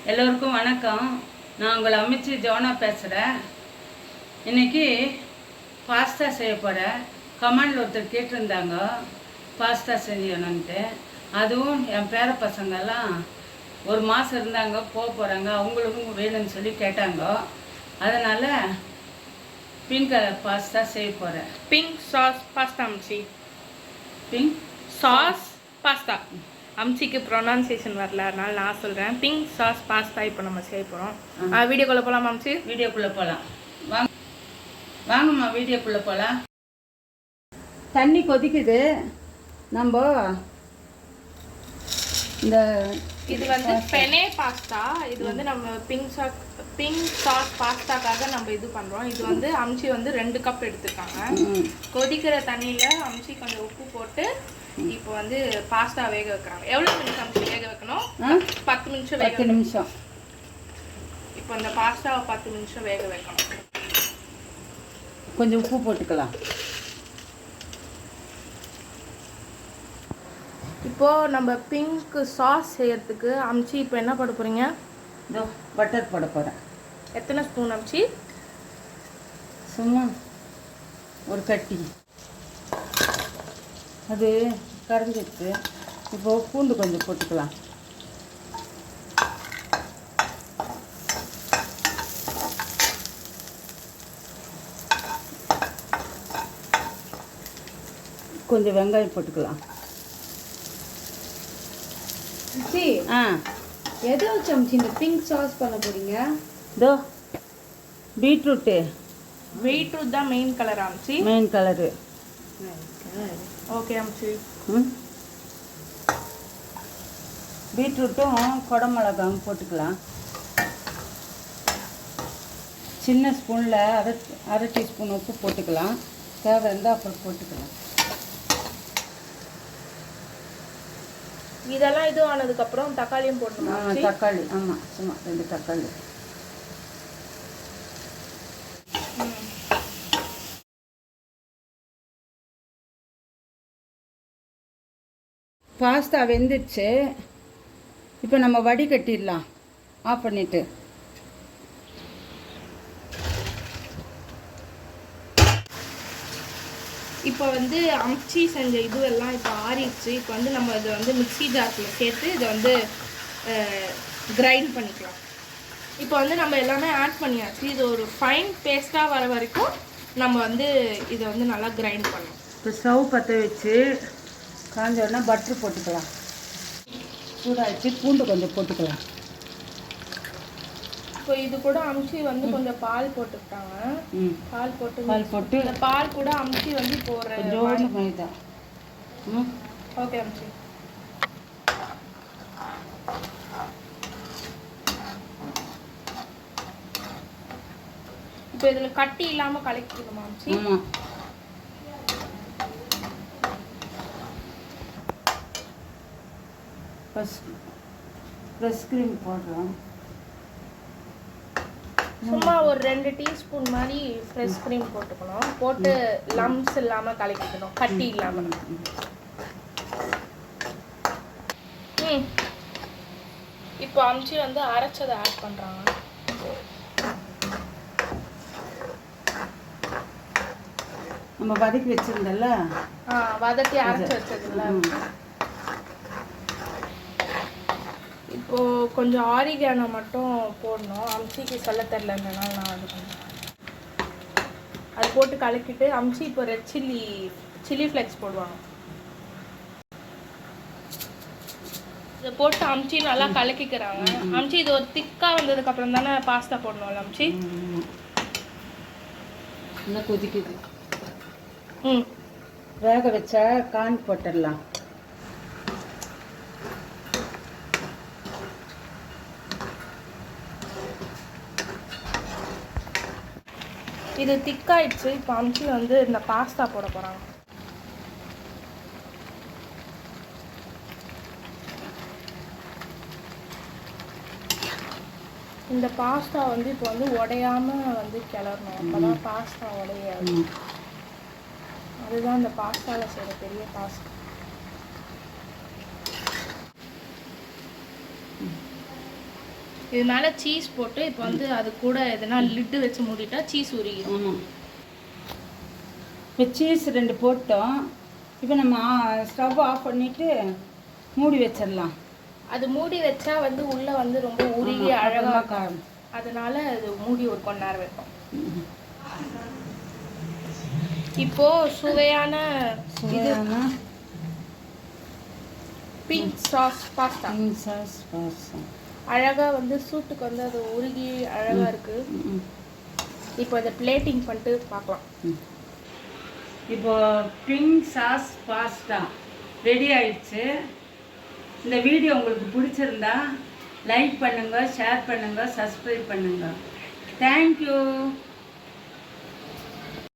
எல்லோருக்கும் வணக்கம். நான் உங்களை அமைச்சு ஜோனா பேசுகிறேன். இன்றைக்கி பாஸ்தா செய்ய போகிறேன். கமெண்டில் ஒருத்தர் கேட்டிருந்தாங்க பாஸ்தா செஞ்சணுன்ட்டு. அதுவும் என் பேர பசங்கள்லாம் ஒரு மாதம் இருந்தாங்க, போக போகிறாங்க, அவங்களுக்கும் வேணும்னு சொல்லி கேட்டாங்க. அதனால் பிங்க் கலர் பாஸ்தா செய்ய போகிறேன். பிங்க் சாஸ் பாஸ்தா அம்ச்சி. பிங்க் சாஸ் பாஸ்தா அம்ச்சிக்கு ப்ரொனன்சியேஷன் வரல, அதனால நான் சொல்கிறேன். பிங்க் சாஸ் பாஸ்தா இப்போ நம்ம செய்ய போகிறோம். வீடியோக்குள்ளே போகலாம் அம்ச்சி? வீடியோக்குள்ளே போகலாம். வாங்கம்மா, வீடியோக்குள்ளே போகலாம். தண்ணி கொதிக்குது. நம்ம இந்த இது வந்து பெனே பாஸ்தா. இது வந்து நம்ம பிங்க் சாஸ் பாஸ்தாக்காக நம்ம இது பண்ணுறோம். இது வந்து அம்ச்சி வந்து 2 கப் எடுத்துருக்காங்க. கொதிக்கிற தண்ணியில் அம்ச்சி கொஞ்சம் உப்பு போட்டு இப்போ வந்து பாஸ்தா வேக வைக்கிறாங்க. எவ்வளோ நிமிஷம் அம்ச்சி வேக வைக்கணும்? 10 நிமிஷம். 10 நிமிஷம். இப்போ இந்த பாஸ்தாவை 10 நிமிஷம் வேக வைக்கணும். கொஞ்சம் உப்பு போட்டுக்கலாம். இப்போது நம்ம பிங்க் சாஸ் செய்யறதுக்கு அம்ச்சி இப்போ என்ன போட போகிறீங்க? இதோ பட்டர் போட போகிறேன். எத்தனை ஸ்பூன் அம்ச்சி? சும்மா ஒரு கட்டி. அது கரைஞ்சிடுச்சு. இப்போது பூண்டு கொஞ்சம் போட்டுக்கலாம். கொஞ்சம் வெங்காயம் போட்டுக்கலாம். எதை வச்சு அம்ச்சி இந்த பிங்க் சாஸ் பண்ண போகிறீங்க? இதோ பீட்ரூட் தான் மெயின் கலர் அம்ச்சி. Main colour. ஓகே அம்ச்சி. பீட்ரூட்டும் குடமிளகாவும் போட்டுக்கலாம். சின்ன ஸ்பூனில் அரை டீஸ்பூன் உப்பு போட்டுக்கலாம். தேவை இருந்தால் அப்புறம் போட்டுக்கலாம். இதெல்லாம் இது ஆனதுக்கப்புறம் தக்காளியும் போடணும். தக்காளி, ஆமாம், சும்மா 2 தக்காளி. பாஸ்தா வெந்துடுச்சு. இப்போ நம்ம வடிகட்டிடலாம். ஆஃப் பண்ணிவிட்டு. இப்போ வந்து அம்ச்சி செஞ்ச இதுவெல்லாம் இப்போ ஆறிடுச்சு. இப்போ வந்து நம்ம இதை வந்து மிக்ஸி ஜாரில் சேர்த்து இதை வந்து கிரைண்ட் பண்ணிக்கலாம். இப்போ வந்து நம்ம எல்லாமே ஆட் பண்ணியாச்சு. இது ஒரு ஃபைன் பேஸ்ட்டாக வர வரைக்கும் நம்ம வந்து இதை வந்து நல்லா கிரைண்ட் பண்ணணும். இப்போ ஸ்டவ் பற்ற வச்சு காஞ்ச உடனே பட்ரு போட்டுக்கலாம். சூடாகிடுச்சு. பூண்டு கொஞ்சம் போட்டுக்கலாம். இப்போ இது கூட அம்ச்சி வந்து கொஞ்சம் பால் போட்டுக்கிட்டாங்க. பால் போட்டு இந்த பால் கூட அம்ச்சி வந்து இப்போ ஒரு மைதா. ஓகே அம்ச்சி. இப்போ இதில் கட்டி இல்லாமல் கலக்கிக்கணுமா அம்ச்சி? ஃப்ரெஷ் க்ரீம் போடுறோம். சும்மா ஒரு 2 டீஸ்பூன் மாதிரி ஃப்ரெஷ் க்ரீம் போட்டுக்கணும். போட்டு லம்ஸ் இல்லாமல் கலக்கிக்கணும், கட்டி இல்லாமல். இப்போ அம்ச்சி வந்து அரைச்சதை ஆட் பண்ணுறாங்க. நம்ம வதக்கி வச்சிருந்தல, வதக்கி அரைச்சி வச்சதில்ல. இப்போது கொஞ்சம் ஆரிகானோ மட்டும் போடணும். அம்ச்சிக்கு சொல்ல தெரிலன்றனால நான் அது பண்ணுறேன். அது போட்டு கலக்கிட்டு அம்ச்சி இப்போ ரெட் சில்லி ஃப்ளெக்ஸ் போடுவாங்க. இதை போட்டு அம்ச்சி நல்லா கலக்கிக்கிறாங்க. அம்ச்சி இது ஒரு திக்காக வந்ததுக்கப்புறம் தானே பாஸ்தா போடணும்ல அம்ச்சி? நல்லா கொதிக்குது. வேக வச்சா கான் போட்டுடலாம். இது திக்காயிடுச்சு. இப்போ அம்ச்சி வந்து இந்த பாஸ்தா போட போகிறாங்க. இந்த பாஸ்தா வந்து இப்போ வந்து உடையாமல் வந்து கிளறணும். அப்போ தான் பாஸ்தா உடையாது. அதுதான் இந்த பாஸ்தாவில் செய்கிற பெரிய பாஸ்தா. இது மேலே சீஸ் போட்டு இப்போ வந்து அது கூட எதனா லிட்டு வச்சு மூடிட்டா சீஸ் உருகிடும். ஆமாம். இப்போ சீஸ் 2 போட்டோம். இப்போ நம்ம ஸ்டவ் ஆஃப் பண்ணிவிட்டு மூடி வச்சிடலாம். அது மூடி வச்சா வந்து உள்ளே வந்து ரொம்ப உருகி அழகாக, அதனால அது மூடி ஒரு கொஞ்ச நேரம் வைப்போம். இப்போது சுவையான பிங்க் சாஸ் பாஸ்தா. அழகாக வந்து சூட்டுக்கு வந்து அது உருகி அழகாக இருக்குது. இப்போ அதை பிளேட்டிங் பண்ணிட்டு பார்க்கலாம். இப்போ பிங்க் சாஸ் பாஸ்தா ரெடி ஆயிடுச்சு. இந்த வீடியோ உங்களுக்கு பிடிச்சிருந்தா லைக் பண்ணுங்கள், ஷேர் பண்ணுங்கள், சப்ஸ்கிரைப் பண்ணுங்கள். தேங்க்யூ.